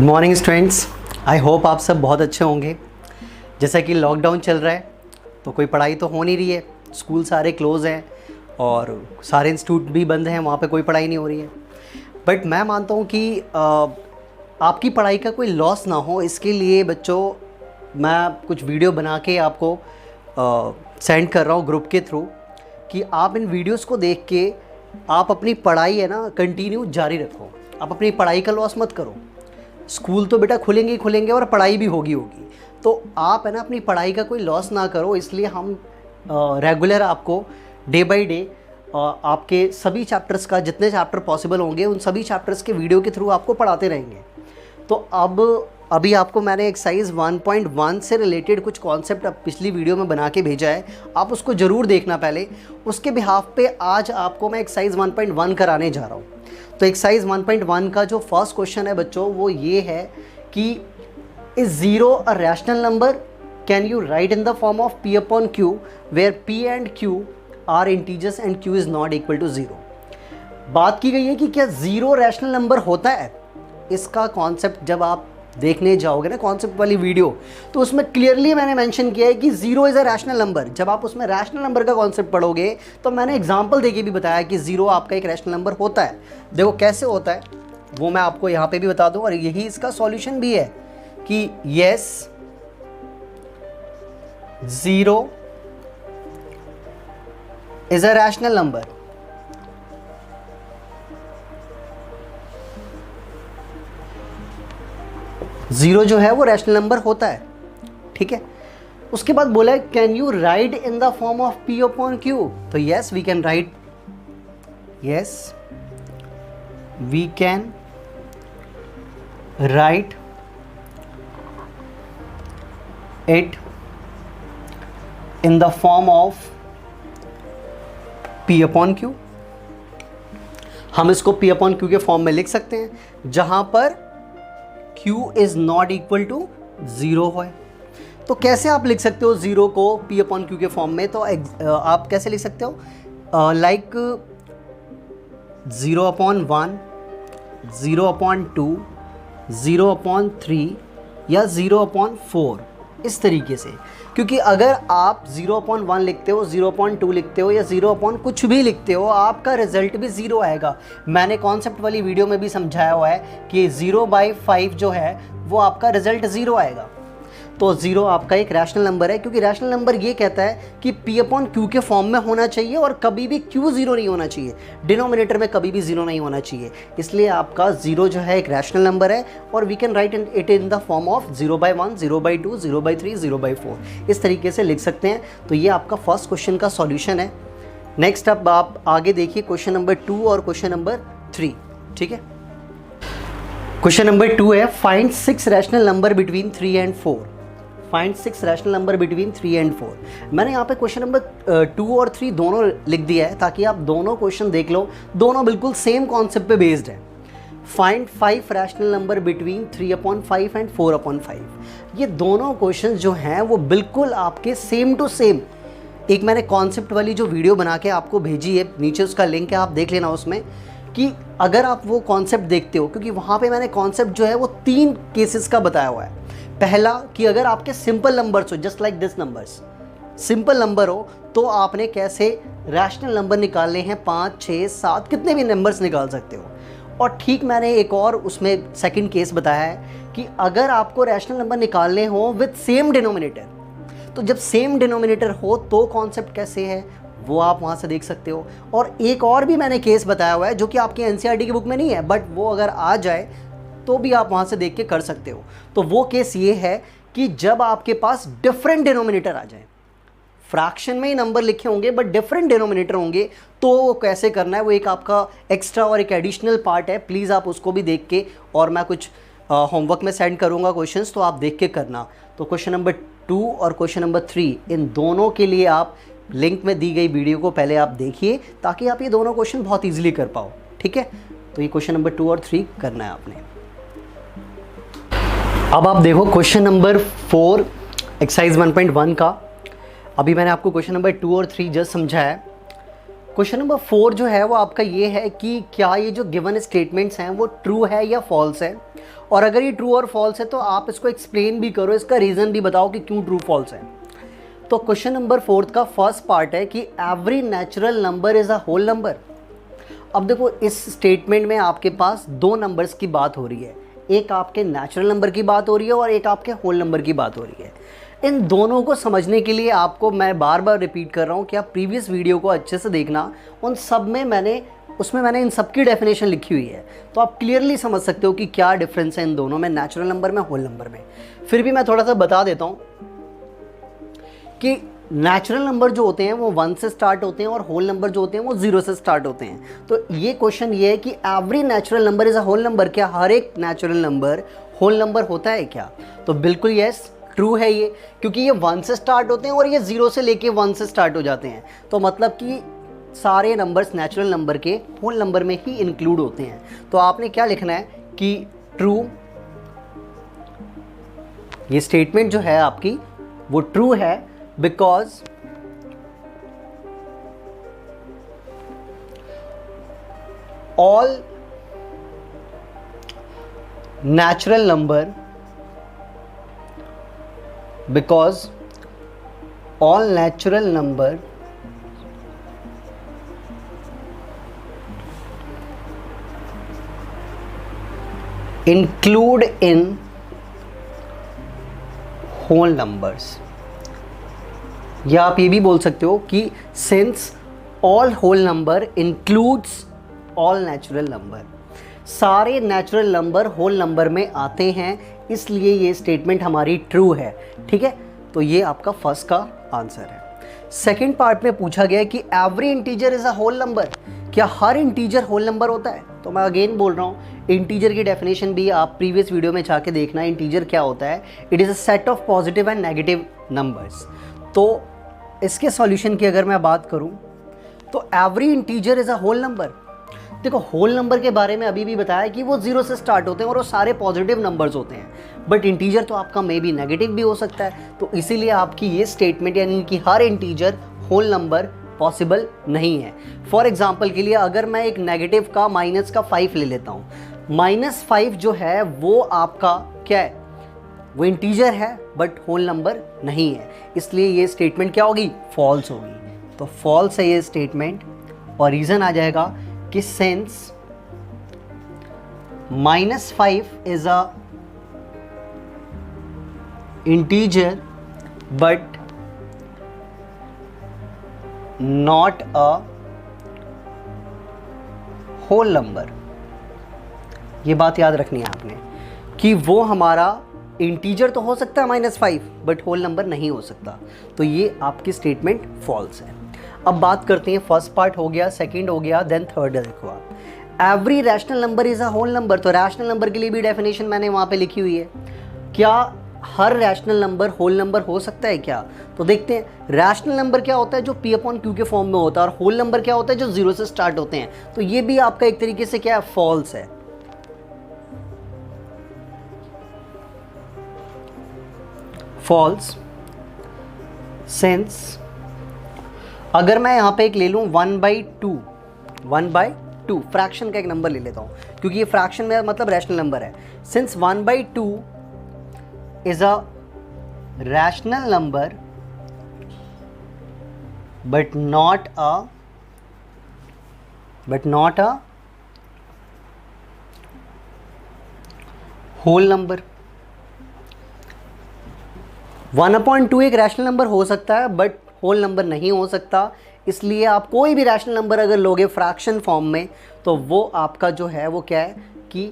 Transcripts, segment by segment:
Good morning students. I hope आप सब बहुत अच्छे होंगे। जैसा कि लॉकडाउन चल रहा है तो कोई पढ़ाई तो हो नहीं रही है, स्कूल सारे क्लोज़ हैं और सारे इंस्टीट्यूट भी बंद हैं, वहाँ पे कोई पढ़ाई नहीं हो रही है। बट मैं मानता हूँ कि आपकी पढ़ाई का कोई लॉस ना हो, इसके लिए बच्चों मैं कुछ वीडियो बना के आपको सेंड कर रहा हूँ ग्रुप के थ्रू कि आप इन वीडियोस को देख के आप अपनी पढ़ाई है ना कंटिन्यू जारी रखो। आप अपनी पढ़ाई का लॉस मत करो। स्कूल तो बेटा खुलेंगे ही खुलेंगे और पढ़ाई भी होगी, तो आप है ना अपनी पढ़ाई का कोई लॉस ना करो। इसलिए हम रेगुलर आपको डे बाय डे आपके सभी चैप्टर्स का, जितने चैप्टर पॉसिबल होंगे उन सभी चैप्टर्स के वीडियो के थ्रू आपको पढ़ाते रहेंगे। तो अभी आपको मैंने एक्सरसाइज 1.1 से रिलेटेड कुछ कॉन्सेप्ट पिछली वीडियो में बना के भेजा है, आप उसको ज़रूर देखना पहले। उसके बिहाफ पे आज आपको मैं एक्सरसाइज 1.1 कराने जा रहा हूँ। तो एक्सरसाइज 1.1 का जो फर्स्ट क्वेश्चन है बच्चों वो ये है कि is zero a rational number, can you write in the form of p upon q where p and q are integers and q is not equal to zero. बात की गई है कि क्या ज़ीरो रैशनल नंबर होता है। इसका concept जब आप देखने जाओगे ना कॉन्सेप्ट वाली वीडियो, तो उसमें क्लियरली मैंने मेंशन किया है कि zero is a rational number. जब आप उसमें रैशनल नंबर का कॉन्सेप्ट पढ़ोगे तो मैंने एग्जांपल देके भी बताया कि ज़ीरो आपका एक रैशनल नंबर होता है। देखो कैसे होता है वो मैं आपको यहाँ पे भी बता दूँ, और यही इसका सॉल्यूशन भी है कि yes zero is a rational number. Zero जो है वो रैशनल नंबर होता है, ठीक है। उसके बाद बोला है can you write in the form of p upon q। तो yes we can write, yes we can write it in the form of p upon q। हम इसको p अपॉन q के फॉर्म में लिख सकते हैं जहां पर q is not equal to zero है। तो कैसे आप लिख सकते हो ज़ीरो को p अपॉन q के फॉर्म में? तो आप कैसे लिख सकते हो, like zero upon one, zero upon two, zero upon three या ज़ीरो अपॉन फोर, इस तरीके से। क्योंकि अगर आप ज़ीरो अपॉन वन लिखते हो, ज़ीरो अपॉन टू लिखते हो या ज़ीरो अपॉन कुछ भी लिखते हो, आपका रिजल्ट भी ज़ीरो आएगा। मैंने कॉन्सेप्ट वाली वीडियो में भी समझाया हुआ है कि 0/5 जो है वो आपका रिजल्ट ज़ीरो आएगा। तो ज़ीरो आपका एक रैशनल नंबर है, क्योंकि रैशनल नंबर ये कहता है कि p अपॉन q के फॉर्म में होना चाहिए और कभी भी q ज़ीरो नहीं होना चाहिए, डिनोमिनेटर में कभी भी ज़ीरो नहीं होना चाहिए। इसलिए आपका ज़ीरो जो है एक रैशनल नंबर है और we can write it in the form of 0/1, 0/2, 0/3, 0/4, इस तरीके से लिख सकते हैं। तो ये आपका फर्स्ट क्वेश्चन का सॉल्यूशन है। नेक्स्ट अब आप आगे देखिए क्वेश्चन नंबर 2 और क्वेश्चन नंबर 3, ठीक है। क्वेश्चन नंबर 2 है find 6 rational number between 3 and 4। Find 6 rational number between 3 and 4। मैंने यहाँ पे क्वेश्चन नंबर 2 और 3 दोनों लिख दिया है ताकि आप दोनों क्वेश्चन देख लो, दोनों बिल्कुल सेम कॉन्सेप्ट पे बेस्ड है। Find 5 rational number between 3 upon 5 and 4 upon 5। ये दोनों क्वेश्चन जो हैं वो बिल्कुल आपके सेम टू सेम। एक मैंने कॉन्सेप्ट वाली जो वीडियो बना के आपको भेजी है, नीचे उसका लिंक है, आप देख लेना उसमें, कि अगर आप वो कॉन्सेप्ट देखते हो, क्योंकि वहाँ पे मैंने कॉन्सेप्ट जो है वो 3 केसेस का बताया हुआ है। पहला कि अगर आपके सिंपल नंबर्स हो, just like this numbers, simple number हो तो आपने कैसे रैशनल नंबर निकालने हैं, 5, 6, 7, कितने भी नंबर्स निकाल सकते हो। और ठीक मैंने एक और उसमें सेकंड केस बताया है कि अगर आपको रैशनल नंबर निकालने हो विद सेम डिनोमिनेटर, तो जब सेम डिनोमिनेटर हो तो कॉन्सेप्ट कैसे है वो आप वहाँ से देख सकते हो। और एक और भी मैंने केस बताया हुआ है जो कि आपकी एनसीईआरटी की बुक में नहीं है, बट वो अगर आ जाए तो भी आप वहाँ से देख के कर सकते हो। तो वो केस ये है कि जब आपके पास डिफरेंट डिनोमिनेटर आ जाए, फ्रैक्शन में ही नंबर लिखे होंगे बट डिफरेंट डिनोमिनेटर होंगे, तो कैसे करना है वो एक आपका एक्स्ट्रा और एक एडिशनल पार्ट है। प्लीज़ आप उसको भी देख के, और मैं कुछ होमवर्क में सेंड करूँगा क्वेश्चंस, तो आप देख के करना। तो क्वेश्चन नंबर 2 और क्वेश्चन नंबर 3, इन दोनों के लिए आप लिंक में दी गई वीडियो को पहले आप देखिए ताकि आप ये दोनों क्वेश्चन बहुत ईजिली कर पाओ, ठीक है। तो ये क्वेश्चन नंबर 2 और 3 करना है आपने। अब आप देखो क्वेश्चन नंबर 4 एक्सरसाइज 1.1 का। अभी मैंने आपको क्वेश्चन नंबर 2 और 3 जस्ट समझाया है। क्वेश्चन नंबर 4 जो है वो आपका ये है कि क्या ये जो गिवन स्टेटमेंट्स हैं वो ट्रू है या फॉल्स है, और अगर ये ट्रू और फॉल्स है तो आप इसको एक्सप्लेन भी करो, इसका रीज़न भी बताओ कि क्यों ट्रू फॉल्स है। तो क्वेश्चन नंबर 4 का फर्स्ट पार्ट है कि every natural number is a whole number. अब देखो इस स्टेटमेंट में आपके पास दो नंबर्स की बात हो रही है, एक आपके नेचुरल नंबर की बात हो रही है और एक आपके होल नंबर की बात हो रही है। इन दोनों को समझने के लिए आपको मैं बार बार रिपीट कर रहा हूँ कि आप प्रीवियस वीडियो को अच्छे से देखना, उन सब में मैंने इन सब की डेफिनेशन लिखी हुई है, तो आप क्लियरली समझ सकते हो कि क्या डिफरेंस है इन दोनों में, नेचुरल नंबर में, होल नंबर में। फिर भी मैं थोड़ा सा बता देता हूँ कि नेचुरल नंबर जो होते हैं वो 1 से स्टार्ट होते हैं और होल नंबर जो होते हैं वो 0 से स्टार्ट होते हैं। तो ये क्वेश्चन ये है कि every natural number is a whole number, क्या हर एक नेचुरल नंबर होल नंबर होता है क्या? तो बिल्कुल यस, ट्रू है ये, क्योंकि ये 1 से स्टार्ट होते हैं और ये 0 से लेके 1 से स्टार्ट हो जाते हैं। तो मतलब कि सारे नंबर्स नेचुरल नंबर के होल नंबर में ही इंक्लूड होते हैं। तो आपने क्या लिखना है कि ट्रू, ये स्टेटमेंट जो है आपकी वो ट्रू है because all natural number because all natural number include in whole numbers, या आप ये भी बोल सकते हो कि since all whole number includes all natural number, सारे नेचुरल नंबर होल नंबर में आते हैं, इसलिए ये स्टेटमेंट हमारी ट्रू है। ठीक है, तो ये आपका फर्स्ट का आंसर है। सेकंड पार्ट में पूछा गया है कि every integer is a whole number, क्या हर इंटीजर होल नंबर होता है? तो मैं अगेन बोल रहा हूँ, इंटीजर की डेफिनेशन भी आप प्रीवियस वीडियो में जाके देखना। इंटीजर क्या होता है? It is a set of positive and negative numbers. तो इसके सॉल्यूशन की अगर मैं बात करूँ तो every integer is a whole number. देखो होल नंबर के बारे में अभी भी बताया कि वो 0 से स्टार्ट होते हैं और वो सारे पॉजिटिव नंबर्स होते हैं, बट इंटीजर तो आपका मे बी नेगेटिव भी हो सकता है। तो इसीलिए आपकी ये स्टेटमेंट यानी कि हर इंटीजर होल नंबर पॉसिबल नहीं है। फॉर एग्जांपल के लिए अगर मैं एक नेगेटिव का -5 ले लेता हूँ, -5 जो है वो आपका क्या है? वो इंटीजर है बट होल नंबर नहीं है, इसलिए ये स्टेटमेंट क्या होगी? फॉल्स होगी। तो फॉल्स है ये स्टेटमेंट, और रीज़न आ जाएगा कि since -5 is a integer but not a whole number, ये बात याद रखनी है आपने कि वो हमारा इंटीजर तो हो सकता है -5 बट होल नंबर नहीं हो सकता। तो ये आपकी स्टेटमेंट फॉल्स है। अब बात करते हैं, फर्स्ट पार्ट हो गया, सेकंड हो गया, देन थर्ड है। देखो आप, every rational number is a whole number. तो रैशनल नंबर के लिए भी डेफिनेशन मैंने वहाँ पे लिखी हुई है। क्या हर रैशनल नंबर होल नंबर हो सकता है क्या? तो देखते हैं, रैशनल नंबर क्या होता है? जो P/Q के फॉर्म में होता है, और होल नंबर क्या होता है? जो 0 से स्टार्ट होते हैं। तो ये भी आपका एक तरीके से क्या है? फॉल्स है। फॉल्स सिंस अगर मैं यहाँ पे एक ले लूँ 1/2 फ्रैक्शन का एक नंबर ले लेता हूँ, क्योंकि ये फ्रैक्शन में मतलब रैशनल नंबर है। Since 1/2 is a rational number but not a whole number. 1/2 एक रैशनल नंबर हो सकता है बट होल नंबर नहीं हो सकता, इसलिए आप कोई भी रैशनल नंबर अगर लोगे फ्रैक्शन फॉर्म में तो वो आपका जो है वो क्या है कि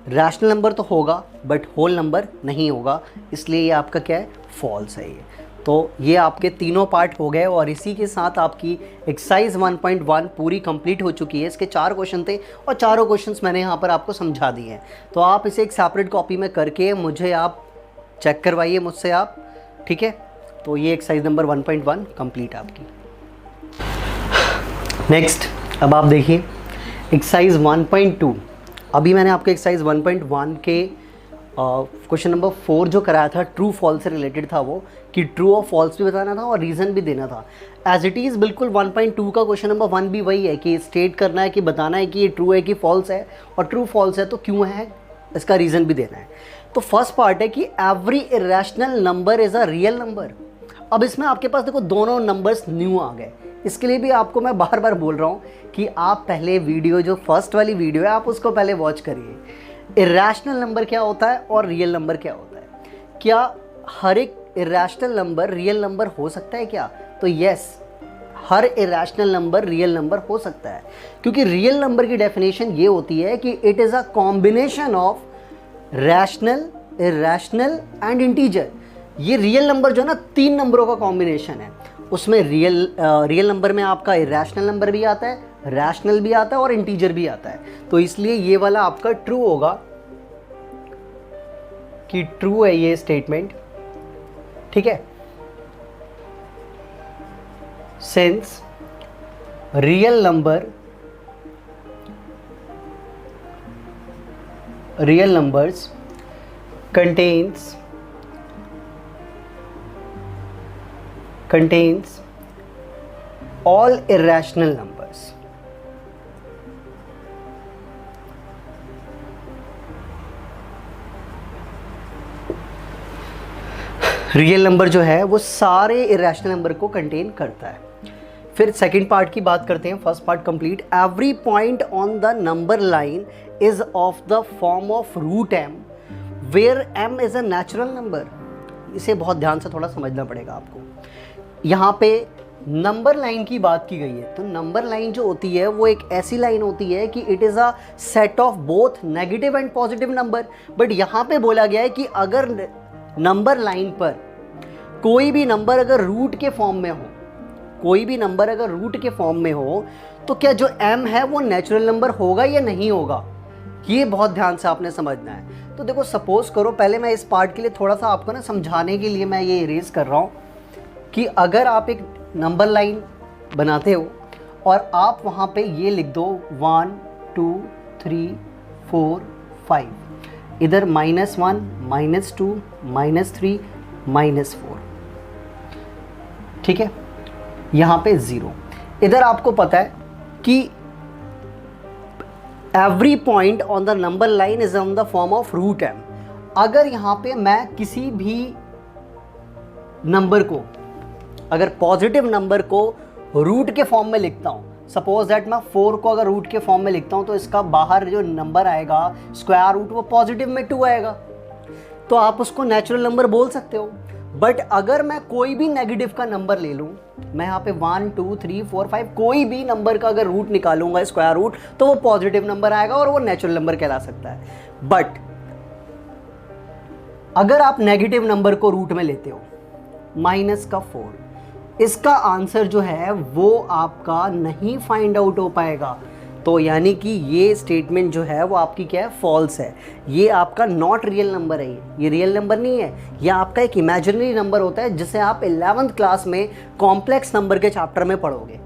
रैशनल नंबर तो होगा बट होल नंबर नहीं होगा, इसलिए ये आपका क्या है? फॉल्स है ये। तो ये आपके तीनों पार्ट हो गए, और इसी के साथ आपकी एक्सरसाइज 1.1 पूरी कंप्लीट हो चुकी है। इसके 4 क्वेश्चन थे और चारों क्वेश्चंस मैंने यहाँ पर आपको समझा दिए हैं। तो आप इसे एक सेपरेट कॉपी में करके मुझे आप चेक करवाइए मुझसे आप, ठीक है? तो ये एक्सरसाइज नंबर 1.1 कंप्लीट आपकी। नेक्स्ट अब आप देखिए एक्सरसाइज 1.2। अभी मैंने आपको एक्सरसाइज 1.1 के क्वेश्चन नंबर 4 जो कराया था ट्रू फॉल्स से रिलेटेड था वो, कि ट्रू और फॉल्स भी बताना था और रीज़न भी देना था। एज इट इज़ बिल्कुल 1.2 का क्वेश्चन नंबर 1 भी वही है कि स्टेट करना है, कि बताना है कि ये ट्रू है कि फॉल्स है, और ट्रू फॉल्स है तो क्यों है, इसका रीज़न भी देना है। तो फर्स्ट पार्ट है कि every irrational number is a real number. अब इसमें आपके पास देखो दोनों नंबर्स न्यू आ गए, इसके लिए भी आपको मैं बार बार बोल रहा हूँ कि आप पहले वीडियो, जो फर्स्ट वाली वीडियो है, आप उसको पहले वॉच करिए। इरेशनल नंबर क्या होता है और रियल नंबर क्या होता है। क्या हर एक इरेशनल नंबर रियल नंबर हो सकता है क्या? तो यस, हर इरेशनल नंबर रियल नंबर हो सकता है, क्योंकि रियल नंबर की डेफिनेशन ये होती है कि it is a combination of rational, irrational and integer. ये रियल नंबर जो है ना, 3 नंबरों का कॉम्बिनेशन है। उसमें रियल नंबर में आपका इरेशनल नंबर भी आता है, रैशनल भी आता है और इंटीजर भी आता है। तो इसलिए ये वाला आपका ट्रू होगा, कि ट्रू है ये स्टेटमेंट, ठीक है। Since real numbers contains all irrational numbers। Real number जो है वो सारे इरेशनल नंबर को कंटेन करता है। फिर सेकंड पार्ट की बात करते हैं। First part complete. Every point on the number line is of the form of root m where m is a natural number. इसे बहुत ध्यान से थोड़ा समझना पड़ेगा आपको। यहाँ पे नंबर लाइन की बात की गई है, तो नंबर लाइन जो होती है वो एक ऐसी लाइन होती है कि it is a set of both negative and positive number. But यहाँ पे बोला गया है कि अगर नंबर लाइन पर कोई भी नंबर अगर रूट के फॉर्म में हो, तो क्या जो m है वो नेचुरल नंबर होगा या नहीं होगा, ये बहुत ध्यान से आपने समझना है। तो देखो, सपोज करो, पहले मैं इस पार्ट के लिए थोड़ा सा आपको ना समझाने के लिए मैं ये इरेज कर रहा हूँ कि अगर आप एक नंबर लाइन बनाते हो और आप वहाँ पे ये लिख दो 1 2 3 4 5, इधर -1 -2 -3 -4, ठीक है, यहाँ पे 0। इधर आपको पता है कि every point on the number line is on the form of root m। अगर यहाँ पे मैं किसी भी नंबर को, अगर पॉजिटिव नंबर को रूट के फॉर्म में लिखता हूँ, सपोज दैट मैं 4 को अगर रूट के फॉर्म में लिखता हूँ, तो इसका बाहर जो नंबर आएगा स्क्वायर रूट, वो पॉजिटिव में 2 आएगा, तो आप उसको नेचुरल नंबर बोल सकते हो। बट अगर मैं कोई भी नेगेटिव का नंबर ले लूँ, मैं यहाँ पे 1 2 3 4 5 कोई भी नंबर का अगर रूट निकालूंगा स्क्वायर रूट, तो वो पॉजिटिव नंबर आएगा और वो नेचुरल नंबर कहला सकता है। बट अगर आप नेगेटिव नंबर को रूट में लेते हो, -4, इसका आंसर जो है वो आपका नहीं फाइंड आउट हो पाएगा। तो यानी कि ये स्टेटमेंट जो है वो आपकी क्या है, फॉल्स है। ये आपका नॉट रियल नंबर है, ये रियल नंबर नहीं है, ये आपका एक इमेजिनरी नंबर होता है, जिसे आप 11th क्लास में कॉम्प्लेक्स नंबर के चैप्टर में पढ़ोगे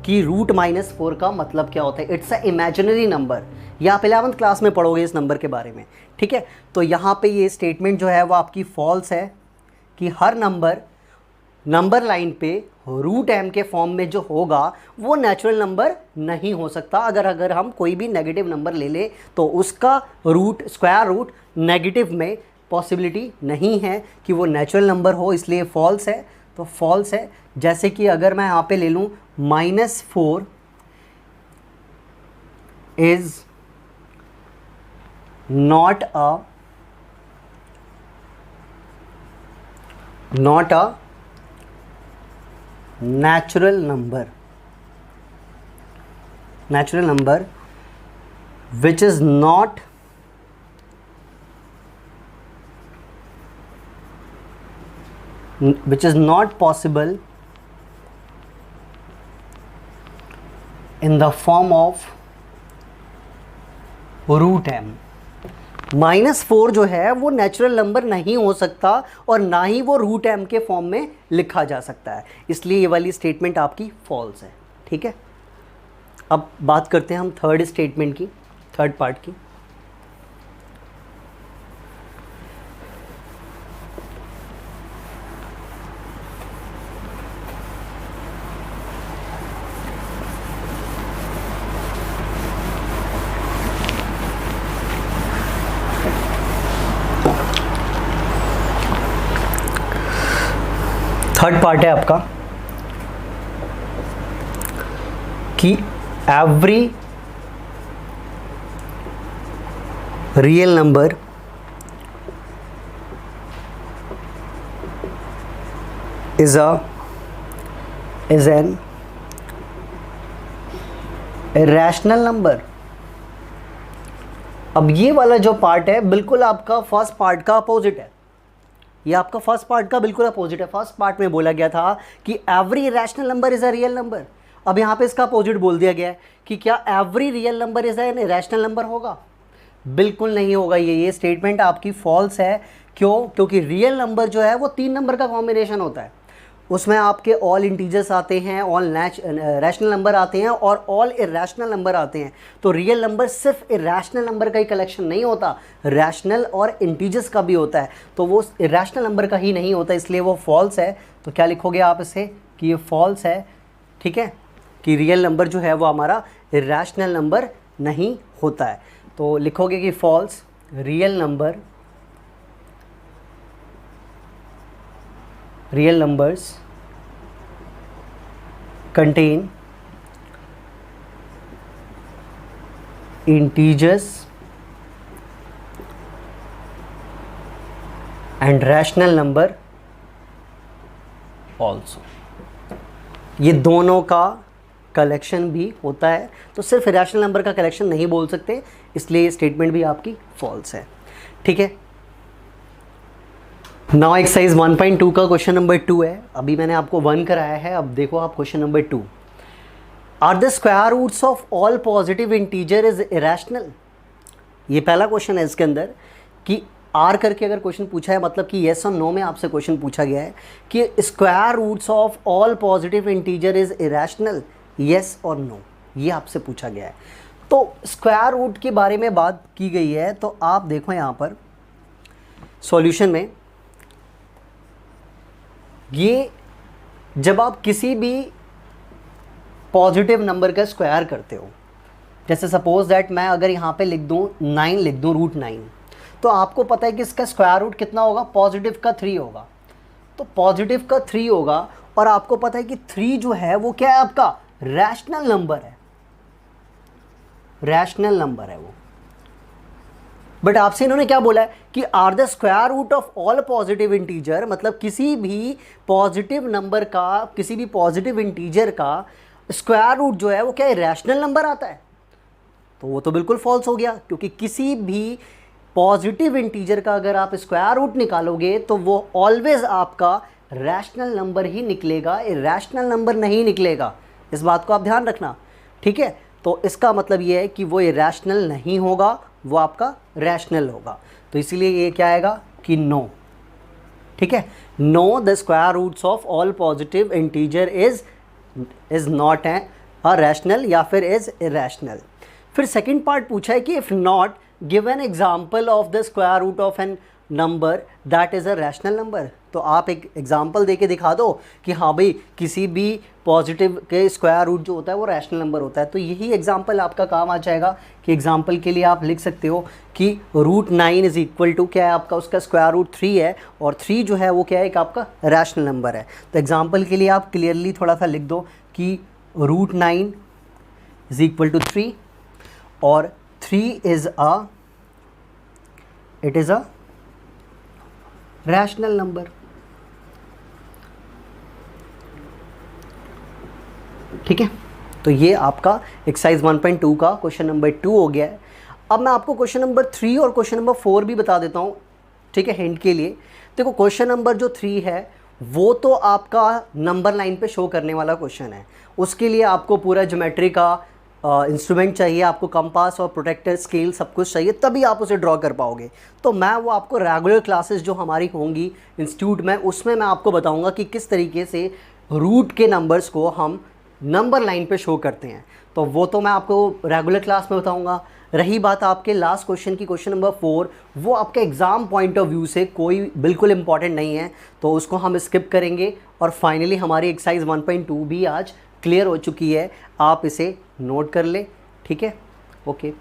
कि √-4 का मतलब क्या होता है। इट्स अ इमेजिनरी नंबर, ये आप 11th क्लास में पढ़ोगे इस नंबर के बारे में, ठीक है। तो यहाँ पे ये स्टेटमेंट जो है वो आपकी फॉल्स है कि हर नंबर लाइन पे √m के फॉर्म में जो होगा वो नेचुरल नंबर नहीं हो सकता। अगर हम कोई भी नेगेटिव नंबर ले ले तो उसका स्क्वायर रूट नेगेटिव में पॉसिबिलिटी नहीं है कि वो नेचुरल नंबर हो, इसलिए फॉल्स है। तो फॉल्स है। जैसे कि अगर मैं यहाँ पे ले लूँ -4 is not a natural number which is not possible in the form of √m। -4 जो है वो नेचुरल नंबर नहीं हो सकता और ना ही वो √m के फॉर्म में लिखा जा सकता है, इसलिए ये वाली स्टेटमेंट आपकी फॉल्स है, ठीक है। अब बात करते हैं हम थर्ड स्टेटमेंट की, थर्ड पार्ट की। थर्ड पार्ट है आपका कि every real number is an irrational number। अब ये वाला जो पार्ट है बिल्कुल आपका फर्स्ट पार्ट का अपोजिट है, ये आपका फर्स्ट पार्ट का बिल्कुल अपोजिट है। फर्स्ट पार्ट में बोला गया था कि every rational number is a real number, अब यहाँ पे इसका अपोजिट बोल दिया गया है कि क्या every real number is an irrational number होगा? बिल्कुल नहीं होगा। ये स्टेटमेंट आपकी फॉल्स है। क्यों? क्योंकि रियल नंबर जो है वो 3 नंबर का कॉम्बिनेशन होता है, उसमें आपके ऑल इंटीजर्स आते हैं, ऑल रैशनल नंबर आते हैं और ऑल इरेशनल नंबर आते हैं। तो रियल नंबर सिर्फ इरेशनल नंबर का ही कलेक्शन नहीं होता, रैशनल और इंटीजर्स का भी होता है, तो वो इरेशनल नंबर का ही नहीं होता, इसलिए वो फॉल्स है। तो क्या लिखोगे आप इसे कि ये फॉल्स है, ठीक है, कि रियल नंबर जो है वो हमारा इरेशनल नंबर नहीं होता है। तो लिखोगे कि false, real numbers contain integers and rational number also। ये दोनों का कलेक्शन भी होता है, तो सिर्फ रैशनल नंबर का कलेक्शन नहीं बोल सकते, इसलिए ये स्टेटमेंट भी आपकी फॉल्स है, ठीक है। नाउ एक्सरसाइज 1.2 का क्वेश्चन नंबर 2 है। अभी मैंने आपको 1 कराया है, अब देखो आप question number 2। Are the square roots of all positive integer is irrational. ये पहला क्वेश्चन है इसके अंदर कि आर करके अगर क्वेश्चन पूछा है, मतलब कि येस और नो में आपसे क्वेश्चन पूछा गया है कि square roots of all positive integer is irrational, yes और नो, ये आपसे पूछा गया है। तो स्क्वायर रूट के बारे में बात की गई है, तो आप देखो यहाँ पर सॉल्यूशन में, ये जब आप किसी भी पॉजिटिव नंबर का स्क्वायर करते हो, जैसे सपोज दैट मैं अगर यहाँ पे लिख दूँ 9 लिख दूँ √9, तो आपको पता है कि इसका स्क्वायर रूट कितना होगा? पॉजिटिव का 3 होगा, तो पॉजिटिव का 3 होगा और आपको पता है कि 3 जो है वो क्या है? आपका रैशनल नंबर है, रैशनल नंबर है वो। बट आपसे इन्होंने क्या बोला है कि are the square root of all positive integer, मतलब किसी भी पॉजिटिव नंबर का, किसी भी पॉजिटिव इंटीजर का स्क्वायर रूट जो है वो क्या है? रैशनल नंबर आता है। तो वो तो बिल्कुल फॉल्स हो गया, क्योंकि किसी भी पॉजिटिव इंटीजर का अगर आप स्क्वायर रूट निकालोगे तो वो ऑलवेज आपका रैशनल नंबर ही निकलेगा, इरेशनल नंबर नहीं निकलेगा। इस बात को आप ध्यान रखना, ठीक है। तो इसका मतलब ये है कि वो इरेशनल नहीं होगा, वो आपका रैशनल होगा। तो इसीलिए ये क्या आएगा कि नो, ठीक है। No, the square roots of all positive integer is not a rational या फिर इज इरेशनल। फिर सेकंड पार्ट पूछा है कि if not give an example of the square root of an number that is a rational number. तो आप एक example दे के दिखा दो कि हाँ भाई किसी भी पॉजिटिव के स्क्वायर रूट जो होता है वो रैशनल नंबर होता है। तो यही एग्जाम्पल आपका काम आ जाएगा कि एग्जाम्पल के लिए आप लिख सकते हो कि √9 इज़ इक्वल टू क्या है आपका, उसका स्क्वायर रूट 3 है और 3 जो है वो क्या है? एक आपका रैशनल नंबर है। तो एग्जाम्पल के लिए आप क्लियरली थोड़ा सा लिख दो कि √9 इज़ इक्वल टू 3 और 3 is it is a rational number, ठीक है। तो ये आपका एक्सरसाइज 1.2 का क्वेश्चन नंबर 2 हो गया है। अब मैं आपको क्वेश्चन नंबर 3 और क्वेश्चन नंबर 4 भी बता देता हूँ, ठीक है, हिंट के लिए। देखो क्वेश्चन नंबर जो 3 है वो तो आपका नंबर लाइन पे शो करने वाला क्वेश्चन है, उसके लिए आपको पूरा ज्योमेट्री का इंस्ट्रूमेंट चाहिए, आपको कंपास और प्रोटेक्टर स्केल सब कुछ चाहिए, तभी आप उसे ड्रॉ कर पाओगे। तो मैं वो आपको रेगुलर क्लासेस जो हमारी होंगी इंस्टीट्यूट में, उसमें मैं आपको बताऊंगा कि किस तरीके से रूट के नंबर्स को हम नंबर लाइन पे शो करते हैं। तो वो तो मैं आपको रेगुलर क्लास में बताऊंगा। रही बात आपके लास्ट क्वेश्चन की, क्वेश्चन नंबर 4, वो आपके एग्ज़ाम पॉइंट ऑफ व्यू से कोई बिल्कुल इंपॉर्टेंट नहीं है, तो उसको हम स्किप करेंगे। और फाइनली हमारी एक्सरसाइज 1.2 भी आज क्लियर हो चुकी है, आप इसे नोट कर ले, ठीक है, ओके।